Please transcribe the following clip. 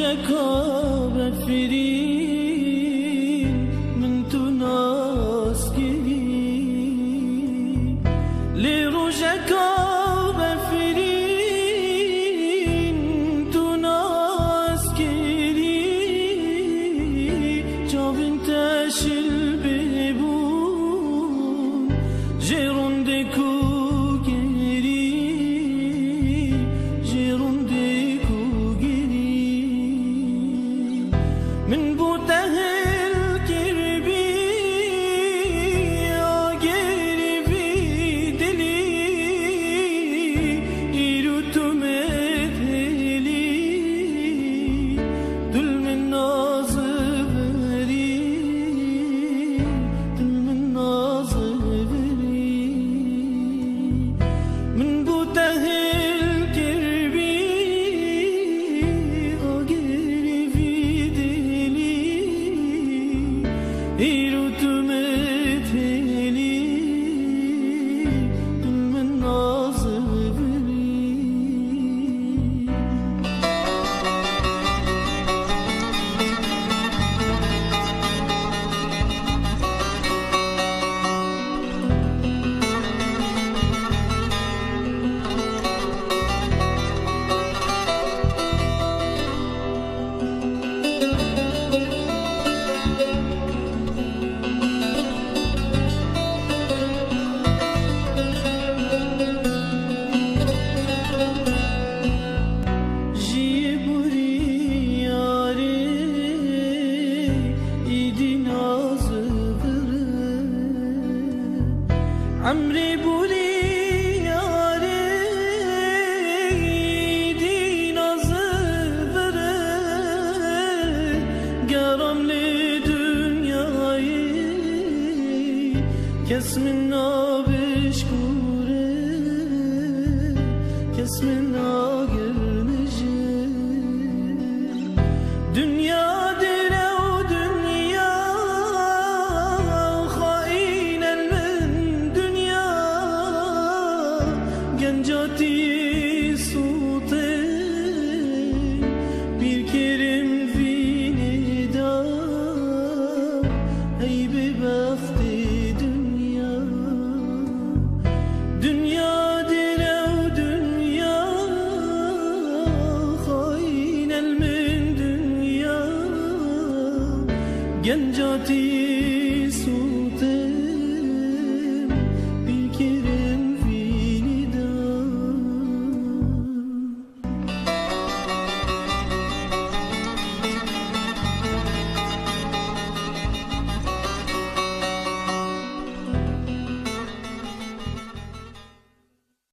روجك بفرين من تناس كريم لروجك بفرين تناس كريم جابن تشل ببون جيرون ديكو من بوتهل كربي آگری بی دلی ایرو تو مدلی دل من نازبری دل من نازبری من بوتهل كربي آگری بی ایرو تو متلی دل من نازبری عمري بولي ياري دين زبرة قرم لدنياي كس منا بشكورة كس منا قرنجة دنيا Gencati sute bir kerim vinida ey bebafti dünya dünya direv dünya hainel min dünya gencati sute